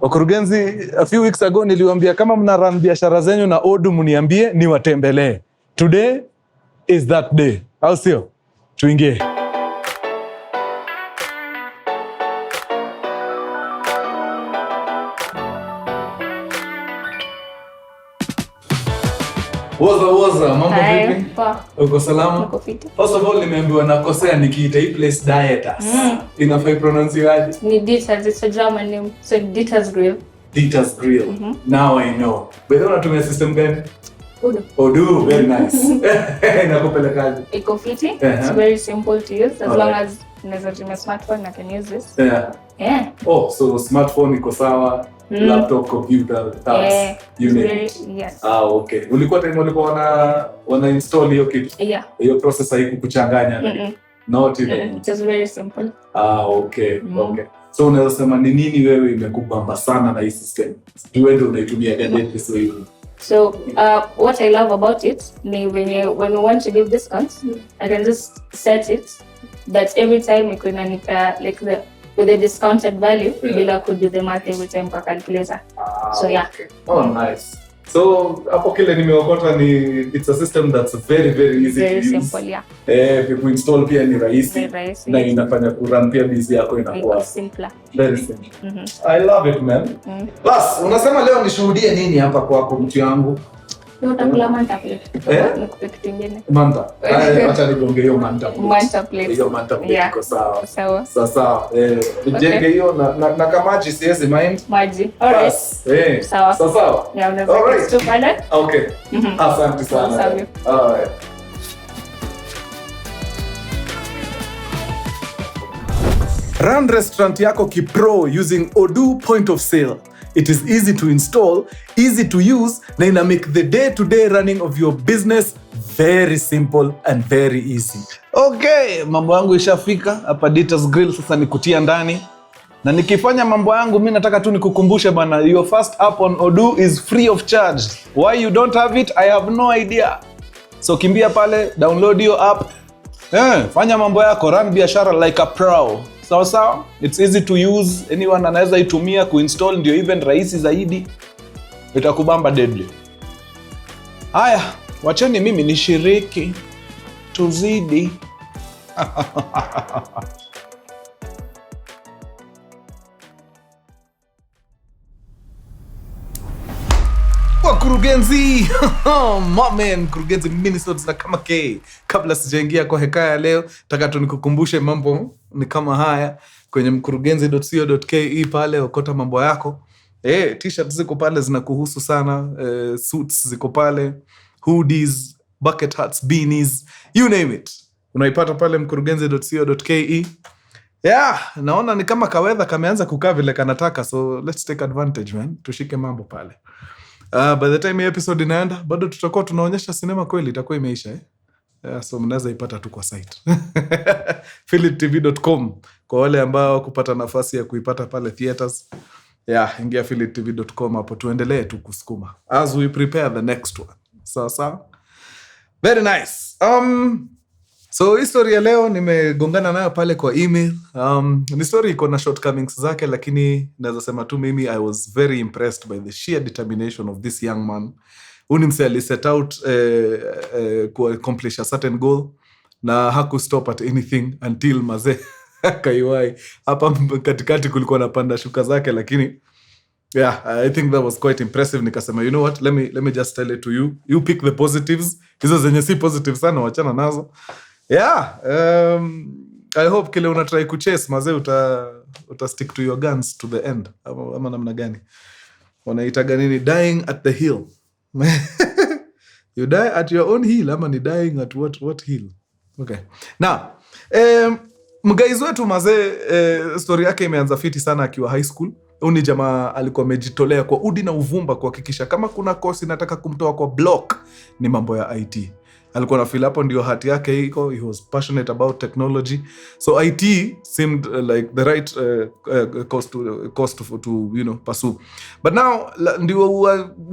Mkurugenzi, a few weeks ago niliwaambia kama mna run biashara zenyu na Odu mniambie niwatembelee. Today is that day. Au sio? Tuingie. Woza, mambo vipi? Uko salama? Niko fiti. First of all, nimeambiwa nakosea nikiita hii place Dietas. Inafai pronounce aje? Ni Ditas, it's a German name. So Ditas Grill. Ditas Grill. Now I know. Wewe unatumia system gani? Odu, very nice. Nakupelekaje? Iko fiti. It's very simple to use as long as unaweza tumia smartphone I can use this. Yeah. Oh, so smartphone iko sawa. Laptop, computer, tabs, you name it. Yes. Okay. Ulikuwa wana install hiyo kitu? Yeah. Hiyo process haikukuchanganya? Not even. It's very simple. Okay. Okay. So unaweza sema ni nini wewe imekubamba sana na hii system? Wewe ndio unaitumia gani this way? So, what I love about it, when we want to give discounts, I can just set it that every time we can like with the discounted value, bila could do the math every time per calculator. So yeah. Okay. Oh, nice. So hapo kile nimeokota ni it's a system that's very easy very to use. Very simple, yeah. People install pia ni rahisi. Na inafanya kurun pia busy yako inakuwa simpler. Very simple. I love it, man. Bas, unasema leo nishuhudie nini hapa kwako mtu yangu? Utakula manta plate. Nikupe kitu kingine. Manta. Acha nigonge hiyo manta plate. Manta plate. Hiyo manta plate iko sawa. Sawa. Nijenge hiyo na kamaji siwezi mind. Maji. Alright. Sawa. Yeah, unaweza kitu pale. Okay. Asante sana. Alright. Run restaurant yako kipro using Odu point of sale. It is easy to install, easy to use, na ina make the day-to-day running of your business very simple and very easy. Okay, mambo yangu ishafika hapa Ditas Grill, sasa nikutia ndani. Na nikifanya mambo yangu mimi nataka tu nikukumbushe bana, your first app on Odu is free of charge. Why you don't have it? I have no idea. So kimbia pale, download your app. Fanya mambo yako, run biashara like a pro. Sawa. It's easy to use. Anyone anaweza itumia kuinstall, ndio even rahisi zaidi. Itakubamba deadly. Haya, wacheni mimi nishiriki. Tuzidi. Mkurugenzi, Mkurugenzi Minisodes na kama K. Kabla sijaingia kwa hekaya leo, nataka tu nikukumbushe mambo ni kama haya kwenye mkurugenzi.co.ke pale ukota mambo yako. T-shirts ziko pale zinakuhusu sana, suits ziko pale, hoodies, bucket hats, beanies, you name it. Unaipata pale mkurugenzi.co.ke. Yeah, naona ni kama kawedha kameanza kukaa vile kanataka, so let's take advantage, man. Tushike mambo pale. By the time episode inaenda, bado tutakuwa tunaonyesha sinema kweli, itakuwa imeisha. So mnaweza ipata tu kwa site. philittv.com kwa wale ambao kupata nafasi ya kuipata pale theaters. Ingia philittv.com hapo tuendelee tu kusukuma as we prepare the next one. Sawa. Very nice. So history ya leo nimegongana nayo pale kwa email. Ni story iko na shortcomings zake, lakini naweza sema tu mimi I was very impressed by the sheer determination of this young man. Unimse aliset out to accomplish a certain goal na haku stop at anything until maze kaiwai. Hapa katikati kulikuwa na panda shuka zake, lakini I think that was quite impressive. Nikasema, you know what, let me just tell it to you. You pick the positives. Hizo zenye si positive sana wachana nazo. I hope kile unatry kuchase maze uta stick to your guns to the end. Ama namna gani? Wanaitaga nini? Dying at the hill. You die at your own hill. Ama ni dying at what hill? Okay. Now, mgaizi wetu maze, story yake imeanza fiti sana akiwa high school. Uni jamaa alikuwa amejitolea kwa udi na uvumba kuhakikisha kama kuna course inataka kumtoa kwa block ni mambo ya IT. Alikuwa na feel hapo ndio hati yake iko. He was passionate about technology. So IT seemed like the right course to pursue. But now ndio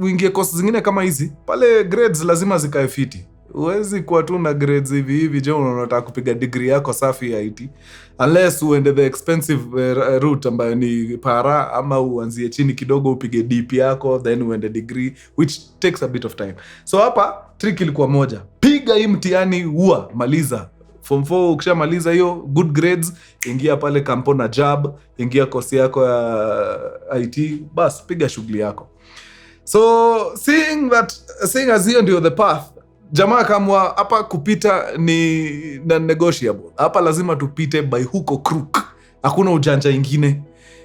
uingie course zingine kama hizi, pale grades lazima zikae fiti. Huwezi kuwa tu na grades hivi je unataka kupiga degree yako safi ya IT unless uende the expensive route ambayo ni para, ama uanzie chini kidogo upige DP yako then uende degree, which takes a bit of time. So hapa trick ilikuwa moja, piga hii mtihani maliza form 4. Ukishamaliza hiyo good grades, ingia pale kampo na job, ingia course yako ya IT, bas piga shughuli yako. So seeing as hiyo ndio the path, jamaa kamwa hapa kupita ni non-negotiable. Hapa lazima tupite by hook or crook. Hakuna ujanja ingine.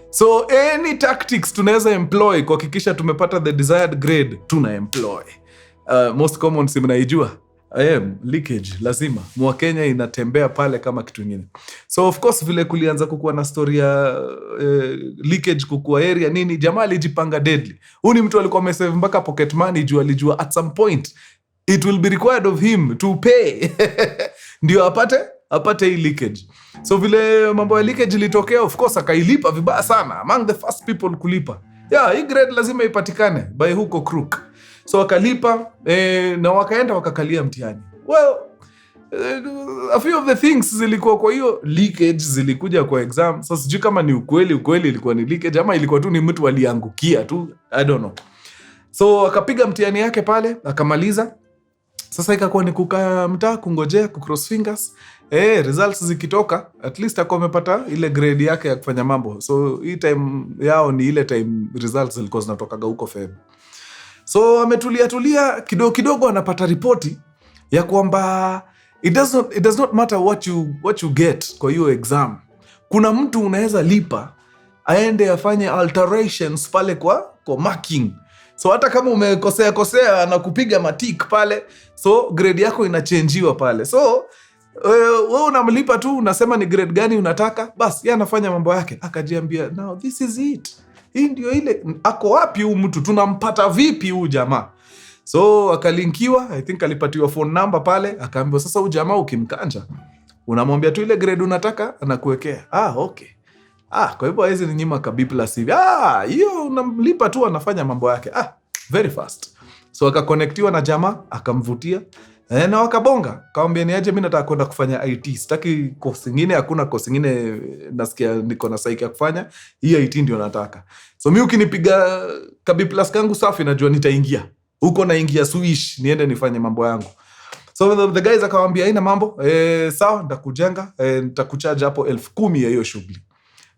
So any tactics tunaweza employ kuhakikisha tumepata the desired grade, tuna employ. Most common si mnaijua. Leakage lazima. Kenya inatembea pale kama kitu kingine. So of course vile kulianza kukuwa na story ya leakage kukuwa area nini, jamaa alijipanga deadly. Huyu ni mtu alikuwa amesave mpaka pocket money juu alijua at some point it will be required of him to pay. Ndio apate hii leakage. So vile mambo ya leakage ilitokea, of course akailipa vibaya sana. Among the first people kulipa. Hii grade lazima ipatikane by hook or crook. So wakalipa na wakaenda wakakalia mtihani. Well, a few of the things zilikuwa kwa hiyo leakage zilikuja kwa exam. So sijui kama ni ukweli ilikuwa ni leakage ama ilikuwa tu ni mtu aliangukia tu. I don't know. So akapiga mtihani yake pale, akamaliza. Sasa ikakuwa ni kukaa mtaa kungojea cross fingers. Results zikitoka, at least akawa amepata ile grade yake ya kufanya mambo. So hii time yao ni ile time results zilikuwa zinatokaga huko Feb. So ametulia kidogo anapata ripoti ya kwamba it does not matter what you get kwa hiyo exam. Kuna mtu unaweza lipa aende afanye alterations pale kwa marking. So hata kama umekosea na kupiga matik pale, so grade yako inachangiwa pale. So wewe unamlipa tu, unasema ni grade gani unataka, bas yeye anafanya mambo yake. Akajiambia now this is it. Hii ndio ile, ako wapi huyu mtu, tunampata vipi huyu jamaa? So akalinkiwa, I think alipatiwa phone number pale, akaambiwa sasa huyu jamaa ukimkanja unamwambia tu ile grade unataka anakuwekea. Okay. Kwa hivyo hizi ni nyima ka B+ hivi. Hiyo unamlipa tu anafanya mambo yake. Very fast. So akakonnectiwa na jamaa, akamvutia. Na wakabonga. Kaambia ni aje mimi nataka kwenda kufanya IT. Sitaki course nyingine, hakuna course nyingine nasikia niko na saiki ya kufanya. Hii IT ndio nataka. So mimi ukinipiga ka B+ kangu safi najua nitaingia. Huko naingia swish niende nifanye mambo yangu. So the guys akamwambia haina mambo. Sawa nitakujenga, nitakucharge hapo 10,000 ya hiyo shughuli.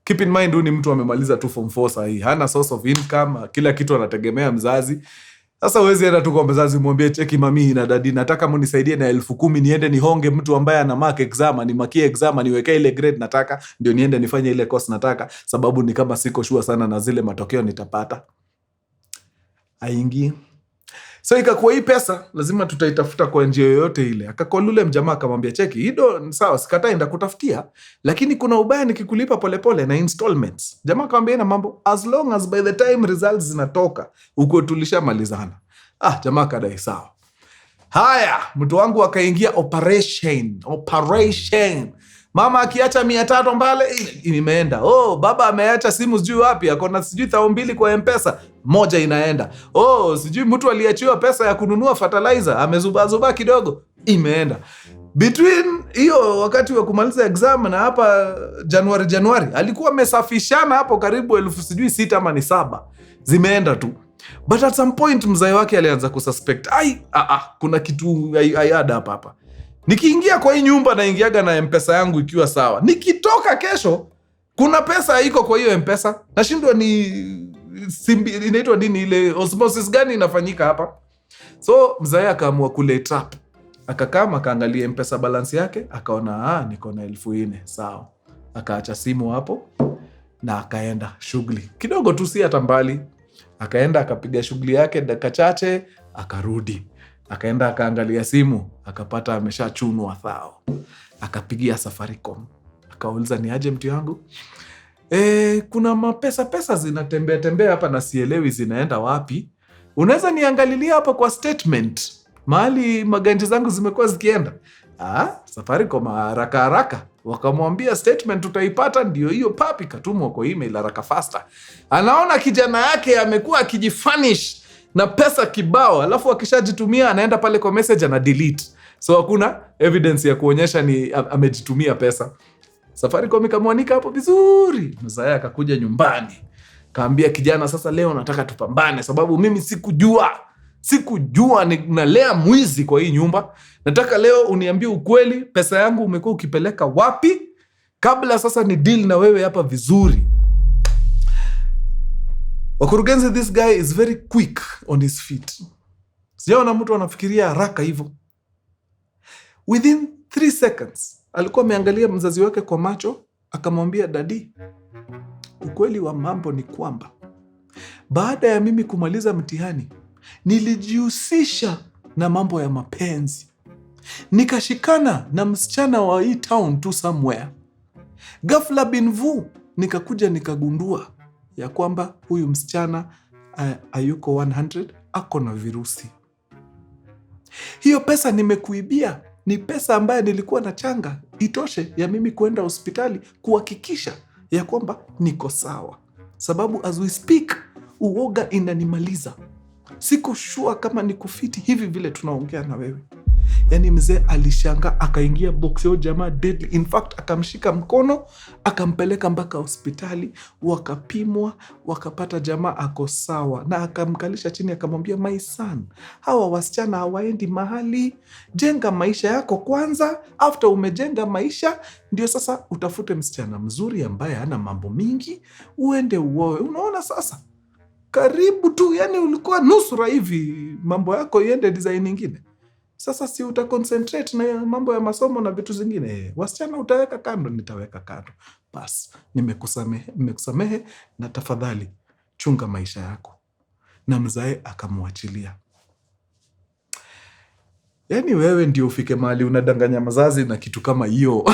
Keep in mind huyu ni mtu amemaliza tu form 4 sahi. Hana source of income, kila kitu anategemea mzazi. Sasa huwezi enda tu kwa mzazi mwambie cheki mami na dadi nataka mnisaidie na 10,000 niende nihonge mtu ambaye ana mark exam, ni makie exam, niweke ile grade nataka ndio niende nifanye ile course nataka, sababu ni kama siko sure sana na zile matokeo nitapata. Aingi. So ikakuwa hii pesa lazima tutaitafuta kwa njia yoyote ile. Akakol yule mjamaa akamwambia cheki, hido sawa sikatai ndakutafutia, lakini kuna ubaya nikikulipa polepole na installments. Jamaa akamwambia ina mambo, as long as by the time results zinatoka uko tulishamalizana. Jamaa kadai sawa. Haya, mtu wangu akaingia operation. Mama akiacha 300 mbale imeenda. Baba ameacha simu sijui wapi, akona sijui 200 kwa Mpesa, moja inaenda. Sijui mtu aliachiwa pesa ya kununua fertilizer, amezubazuba kidogo, imeenda. Between hiyo wakati wa kumaliza exam na hapa Januari alikuwa amesafishana hapo karibu 6,000 ama 7,000 zimeenda tu. But at some point mzai wake alianza kususpect, kuna kitu ayada hapa. Nikiingia kwa hii nyumba na ingiaga na Mpesa yangu ikiwa sawa. Nikitoka kesho kuna pesa iko kwa hiyo Mpesa. Nashindwa ni inaitwa nini ile osmosis gani inafanyika hapa. So mzee akaamua kule trap. Akakama akaangalia Mpesa balance yake, akaona niko na 4,000 sawa. Akaacha simu hapo na akaenda shughuli. Kidogo tu si hata mbali. Akaenda akapiga shughuli yake dakika chache akarudi. Akaenda akaangalia simu, akapata ameshachunwa 1,000. Akapigia Safaricom. Akauliza ni aje mtu yangu? Kuna mapesa zinatembea hapa na sielewi zinaenda wapi. Unaweza niangalilia hapa kwa statement. Mahali maganji zangu zimekuwa zikienda. Safaricom haraka. Wakamwambia statement utaipata ndio hiyo papi katumwa kwa email haraka faster. Anaona kijana yake amekuwa akijifanish na pesa kibao, alafu akishajitumia anaenda pale kwa message ana delete. So hakuna evidence ya kuonyesha ni amejitumia pesa. Safaricom ikamwanika hapo vizuri. Mzee akakuja nyumbani. Kaambia kijana, sasa leo nataka tupambane sababu mimi sikujua nalea mwizi kwa hii nyumba. Nataka leo uniambie ukweli, pesa yangu umekuwa ukipeleka wapi? Kabla sasa ni deal na wewe hapa vizuri. Wakurugenzi, this guy is very quick on his feet. Sijaona mtu anafikiria haraka hivyo. Within 3 seconds, alikuwa ameangalia mzazi wake kwa macho, akamwambia, Daddy, ukweli wa mambo ni kwamba baada ya mimi kumaliza mtihani, nilijihusisha na mambo ya mapenzi. Nikashikana na msichana wa hii town tu somewhere. Ghafla bin vu, nikakuja nikagundua ya kwamba huyu msichana hayuko 100, ako na virusi. Hiyo pesa nimekuibia ni pesa ambayo nilikuwa na changa itoshe ya mimi kuenda hospitali kuhakikisha ya kwamba niko sawa. Sababu as we speak, uoga inanimaliza. Siko sure kama niko fiti hivi vile tunaongea na wewe. Yani mzee alishanga, akaingia box yo jamaa deadly. In fact, akamshika mkono, akampeleka mpaka hospitali, wakapimwa, wakapata jamaa ako sawa. Na akamkalisha chini, akamwambia, my son, hawa wasichana hawaendi mahali. Jenga maisha yako kwanza. After umejenga maisha, ndio sasa utafute msichana mzuri ambaye hana mambo mingi, uende uoe. Unaona sasa? Karibu tu, yani ulikuwa nusura hivi mambo yako iende design nyingine. Sasa si utaconcentrate na mambo ya masomo na vitu zingine. Wasichana utaweka kando, nitaweka kando. Bas, nimekusamehe na tafadhali chunga maisha yako. Na mzae akamwachilia. Yani wewe ndio ufike mahali unadanganya mazazi na kitu kama hiyo.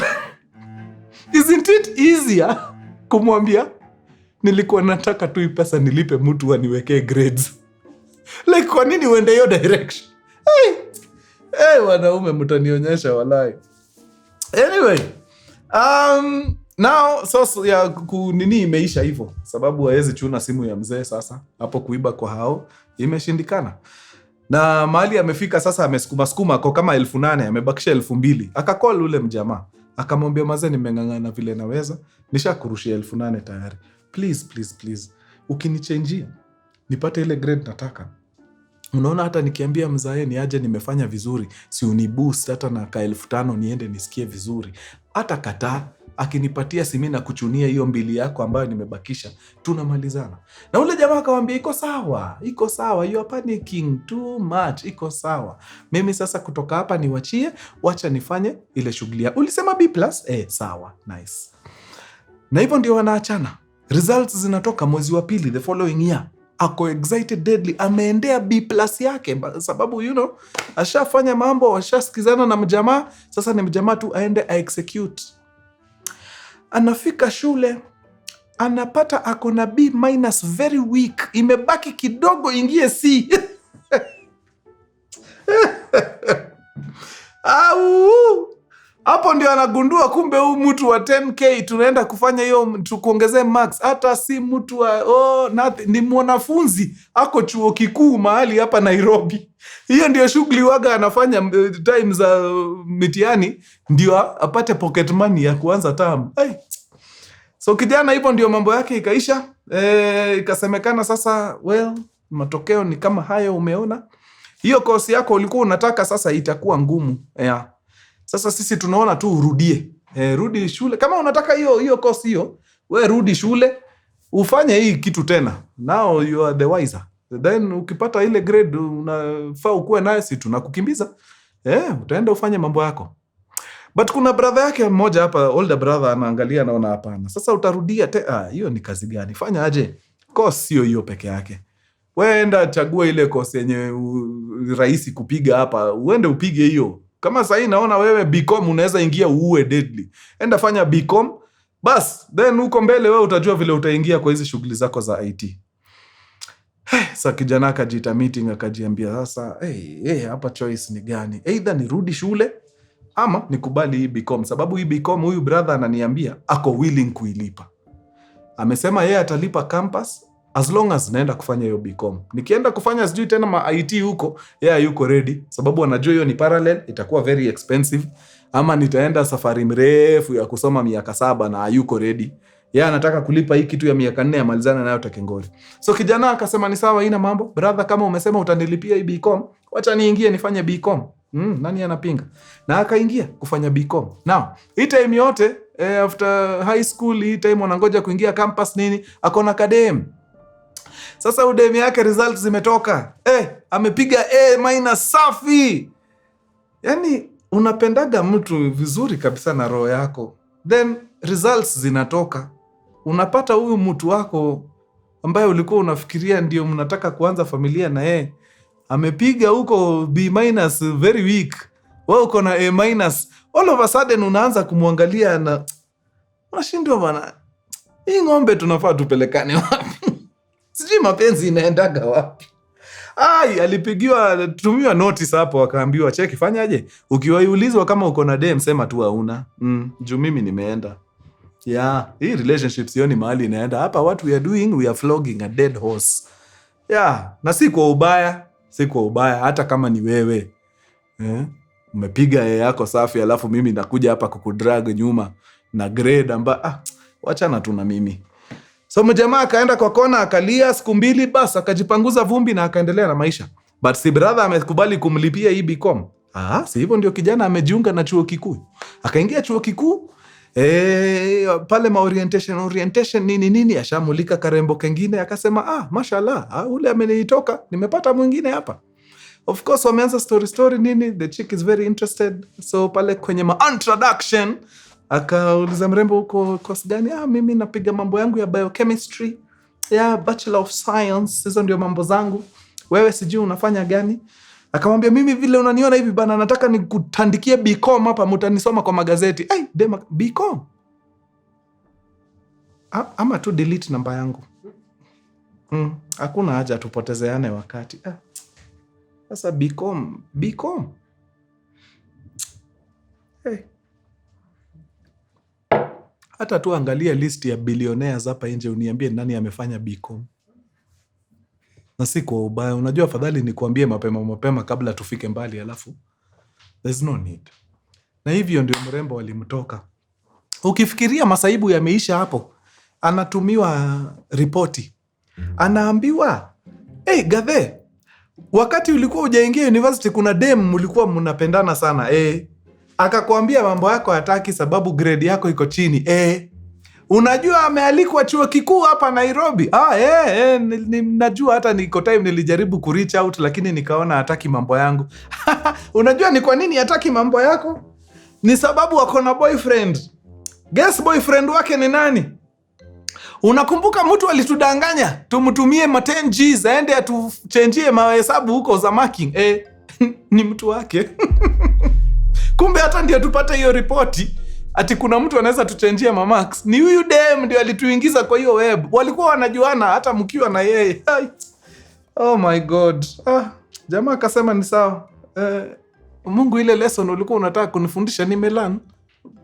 Isn't it easier kumwambia, nilikuwa nataka tu pesa nilipe Mutua niwekee grades. Like, kwa nini uende hiyo direction? Wanaume mtanionyesha walai. Anyway, now so ya nini imeisha hivyo, sababu hawezi chuna simu ya mzee sasa. Hapo kuiba kwa hao imeshindikana. Na mahali amefika sasa, amesukuma kwa kama 8,000, amebakisha 2,000. Akacall ule mjamaa, akamwambia, mzee, nimengangana vile naweza, nishakurushia 8,000 tayari. Please, ukinichangia nipate ile grade nataka. Unaona, hata nikiambia mzae ni aje nimefanya vizuri, si uniboost hata na 5,000 niende nisikie vizuri. Hata kataa, akinipatia simi na kuchunia hiyo 2 yako ambayo nimebakisha, tunamalizana. Na ule jamaa akamwambia, iko sawa, you are panicking too much, iko sawa. Mimi sasa kutoka hapa niwachie, wacha nifanye ile shughuli ya ulisema B+, sawa, nice. Na hivyo ndio wanaachana. Results zinatoka mwezi wa pili the following year. Ako excited deadly, ameendea B+ yake sababu ashafanya mambo, ashasikizana na mjamaa. Sasa ni mjamaa tu aende execute. Anafika shule, anapata ako na B- very weak, imebaki kidogo ingie C. Hapo ndio anagundua kumbe huu mtu wa 10K tunaenda kufanya hiyo tukuongezee marks. Hata si mtu wa ni mwanafunzi ako chuo kikuu mahali hapa Nairobi. Hiyo ndio shughuli waga anafanya time za mitihani, ndio apate pocket money ya kuanza term. So kijana hivyo ndio mambo yake ikaisha. Ikasemekana sasa, matokeo ni kama hayo umeona. Hiyo course yako ulikuwa unataka sasa itakuwa ngumu. Sasa sisi tunaona tu urudie. Rudi shule. Kama unataka hiyo course hiyo, we rudi shule, ufanye hii kitu tena. Now you are the wiser. Then ukipata ile grade unafaa ukuwe nayo, si tunakukimbiza. Utaenda ufanye mambo yako. But kuna brother yake mmoja hapa, older brother, anaangalia naona hapana. Sasa utarudia hiyo ni kazi gani? Fanya aje? Course sio hiyo peke yake. Weenda chagua ile course yenye rahisi kupiga hapa. Uende upige hiyo. Kama sasa naona wewe BCom unaweza ingia uue deadly. Enda fanya BCom. Bas, then uko mbele wewe utajua vile utaingia kwa hizi shughuli zako za IT. Sasa kijana akajiita meeting, akajiambia sasa, hapa choice ni gani? Either nirudi shule ama nikubali hii BCom. Sababu hii BCom huyu brother ananiambia ako willing kuilipa. Amesema yeye atalipa campus, as long as naenda kufanya hiyo BCom. Nikienda kufanya sijui tena ma IT huko, yuko ready, sababu anajua hiyo ni parallel, itakuwa very expensive. Ama nitaenda safari mrefu ya kusoma miaka 7 na yuko ready. Anataka kulipa hii kitu ya miaka 4 amalizana nayo Takengori. So kijana akasema ni sawa, ina mambo. Brother, kama umesema utanilipia hii BCom, wacha niingie nifanye BCom. Nani anapinga? Na akaingia kufanya BCom. Now, hii time yote after high school, hii time wanangoja kuingia campus nini, akona kadem. Sasa udem yake results zimetoka. Amepiga A- safi. Yani unapendaga mtu vizuri kabisa na roho yako. Then results zinatoka. Unapata huyu mtu wako ambaye ulikuwa unafikiria ndio mnataka kuanza familia na yeye amepiga huko B- very weak. Wewe uko na A-. All of a sudden unaanza kumwangalia na unashindwa bana. Hii ng'ombe tunafaa tupelekane wapi? Sijui mapenzi inaendaga wapi. Tumiwa notice hapo, akaambiwa cheki fanyaje. Ukiwaulizwa kama uko na dem sema tu hauna. Juu mimi nimeenda. Hii relationship sioni mahali inaenda. Hapa what we are doing, we are flogging a dead horse. Na si kwa ubaya hata kama ni wewe. Umepiga yako safi alafu mimi nakuja hapa kukudrag nyuma na grade wachana tu na mimi. So mjamaa akaenda kwa kona akalia siku 2 basi akajipanguza vumbi na akaendelea na maisha. But si brother amekubali kumlipia hii BCom. Si hivyo ndio kijana amejiunga na chuo kikuu. Akaingia chuo kikuu. Pale orientation nini ashamulika karembo kengine akasema mashallah ule amenitoka nimepata mwingine hapa. Of course wameanza story nini, the chick is very interested. So pale kwenye introduction akauliza mrembo huko course gani? Mimi napiga mambo yangu ya biochemistry, bachelor of science, hizo ndio mambo zangu. Wewe sijui unafanya gani? Akamwambia mimi vile unaniona hivi bana, nataka nikutandikie BCom hapa, mtanisoma kwa magazeti. Dema BCom. Ama tu delete namba yangu. Hakuna haja tupotezeane wakati. Sasa BCom. Hata tu angalia list ya billionaires hapa nje uniambie nani amefanya BCom. Na si kwa ubaya, unajua afadhali nikuambie mapema kabla tufike mbali alafu there's no need. Na hivyo ndio mrembo walimtoka. Ukifikiria masaibu yameisha hapo, anatumiwa ripoti. Anaambiwa, Gathe, wakati ulikuwa hujaingia university kuna dem mlikuwa mnapendana sana. Akakwambia mambo yako hataki sababu grade yako iko chini. Unajua amealikwa chuo kikuu hapa Nairobi. Najua hata niko time nilijaribu ku reach out lakini nikaona hataki mambo yangu. Unajua ni kwa nini hataki mambo yako? Ni sababu wako na boyfriend. Guess boyfriend wake ni nani? Unakumbuka mtu alitudanganya tumtumie 10 G's aende atuchenjie mahesabu huko za marking. Ni mtu wake. Kumbe hata ndio tupate hiyo ripoti ati kuna mtu anaweza tuchenjia mamarks. Ni huyu dem ndio alituingiza kwa hiyo web. Walikuwa wanajuana hata mkiwa na yeye. Oh my god. Jamaa akasema ni sawa. Mungu, ile lesson ulikuwa unataka kunifundisha nimelearn.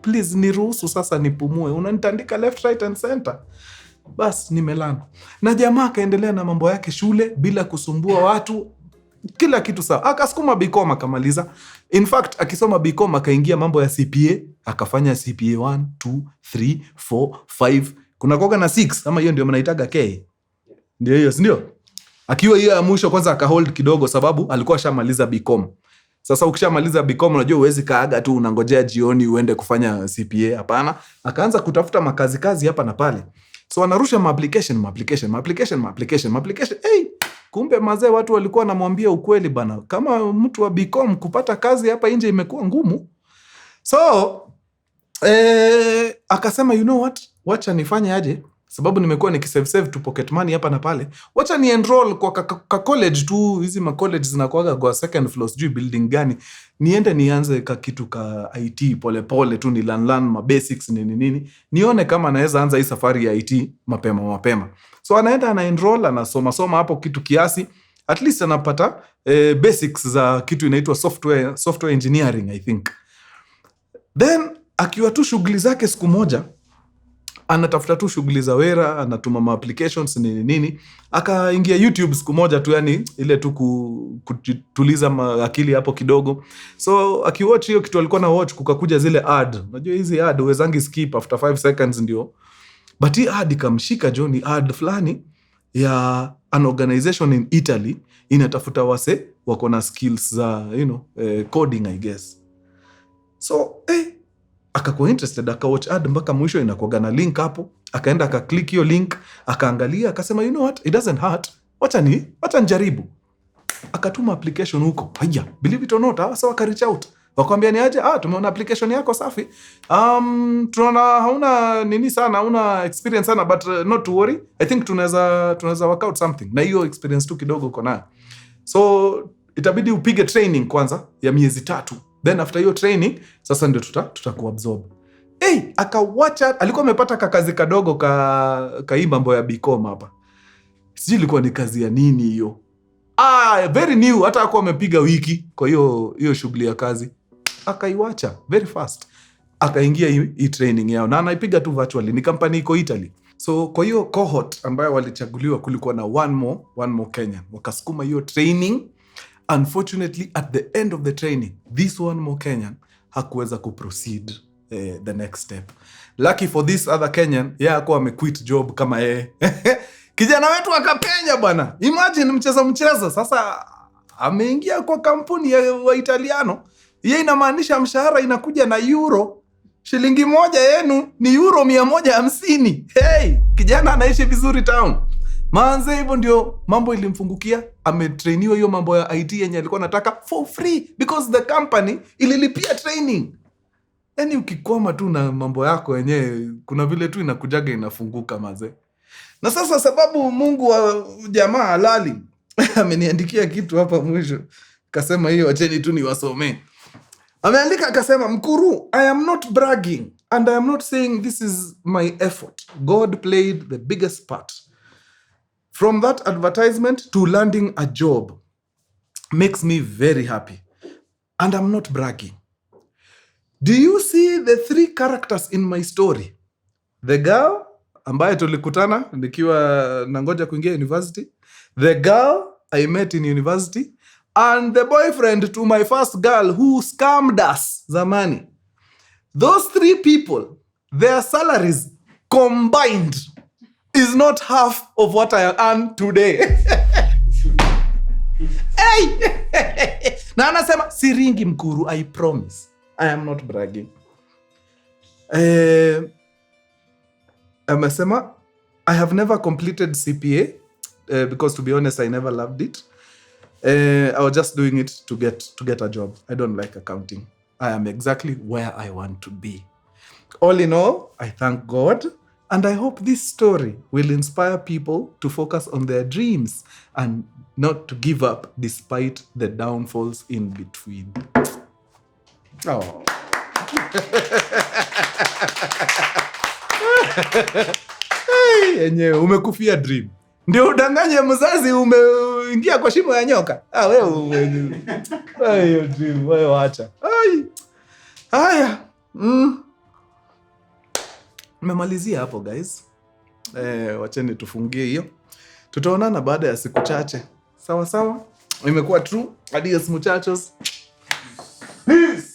Please niruhusu sasa nipumue. Unanitandika left, right and center. Bas nimelearn. Na jamaa akaendelea na mambo yake shule bila kusumbua watu. Kila kitu sawa. Akasukuma BCom akamaliza. In fact, akisoma BCom akaingia mambo ya CPA, akafanya CPA 1, 2, 3, 4, 5. Kuna koga na 6, ama hiyo ndio mnaitaga K. Ndio hiyo, si ndio? Akiwa hiyo ya mwisho kwanza akahold kidogo sababu alikuwa shamaliza BCom. Sasa ukishamaliza BCom unajua huwezi kaaga tu unangojea jioni uende kufanya CPA, hapana. Akaanza kutafuta makazi hapa na pale. So anarusha application. Kumbe mazee watu walikuwa wanamwambia ukweli bana. Kama mtu wa BCom kupata kazi hapa nje imekuwa ngumu. So akasema you know what? Wacha nifanye aje? Sababu nimekuwa nikisave to pocket money hapa na pale. Wacha ni enroll kwa ka college tu, hizi ma college zinakuaga kwa second floor sijui building gani. Niende nianze kitu ka IT pole tu, ni learn ma basics nini. Nione kama naweza anza hii safari ya IT mapema. So anaenda ana enroll, anasoma hapo kitu kiasi. At least anapata basics za kitu inaitwa software engineering I think. Then akiwa tu shughuli zake siku moja anatafuta tu shughuli za wera, anatuma applications nini. Akaingia YouTube siku moja tu, yani ile tu kutuliza akili hapo kidogo. So akiwatch hiyo kitu alikuwa na watch, kukakuja zile ad. Unajua hizi ad uwezangi skip after 5 seconds ndio. But hii ad ikamshika Johnny, ad fulani ya an organization in Italy inatafuta wase wako na skills za coding I guess. So akakuwa interested, akawatch ad mpaka mwisho, inakuwa na link hapo. Akaenda akaklik hiyo link, akaangalia, akasema you know what, it doesn't hurt, wacha njaribu. Akatuma application huko. Haya, believe it or not, so waka reach out, wakamwambia ni aje, tumeona application yako safi, tunaona hauna nini sana, hauna experience sana, but not to worry, I think tunaweza work out something na hiyo experience tu kidogo uko nayo. So itabidi upige training kwanza ya miezi 3, then after hiyo training sasa ndio tutakuabsorb. Akawacha, alikuwa amepata kazi kadogo ka hii mambo ya Bcom hapa. Sijui ilikuwa ni kazi ya nini hiyo. Very new, hata hakuwa amepiga wiki kwa hiyo shughuli ya kazi. Akaiwacha very fast. Akaingia hii training yao na anaipiga tu virtually. Ni company iko Italy. So kwa hiyo cohort ambayo walichaguliwa kulikuwa na one more Kenyan. Wakasukuma hiyo training. Unfortunately, at the end of the training, this one more Kenyan hakuweza kuproceed the next step. Lucky for this other Kenyan, hakuwa amequit job kama yeye. Kijana wetu akapenya bwana. Imagine mchezo. Sasa ameingia kwa kampuni ya Waitaliano. Yeye inamaanisha mshahara inakuja na euro. Shilingi moja yenu ni euro 150. Kijana anaishi vizuri town. Manze, hivyo ndio mambo ilimfungukia. Ametrainiwa hiyo mambo ya IT yenye alikuwa anataka for free because the company ililipia training. Yani ukikoma tu na mambo yako yenyewe, kuna vile tu inakujaga inafunguka maze. Na sasa sababu Mungu wa jamaa halali ameniandikia kitu hapa mwisho. Kasema hiyo acheni tu niwasomee. Ameandika akasema, Mkuru, I am not bragging and I am not saying this is my effort. God played the biggest part. From that advertisement to landing a job makes me very happy. And I'm not bragging. Do you see the 3 characters in my story? The girl ambaye tulikutana nikiwa nangoja kuingia university, the girl I met in university, and the boyfriend to my first girl who scammed us zamani. Those 3 people, their salaries combined is not half of what I earn today. Na anasema siringi Mkuru, I promise. I am not bragging. Amesema I have never completed CPA because to be honest I never loved it. I was just doing it to get a job. I don't like accounting. I am exactly where I want to be. All in all, I thank God. And I hope this story will inspire people to focus on their dreams and not to give up despite the downfalls in between. Oh. Enyewe umekufia dream. Ndio udanganye mzazi umeingia kwa shimo ya nyoka. Wewe hiyo dream wewe wacha. Haya. Nimemalizia hapo guys. Wacheni tufungie hiyo. Tutaonana baada ya siku chache. Sawa. Imekuwa true. Adios muchachos. Peace.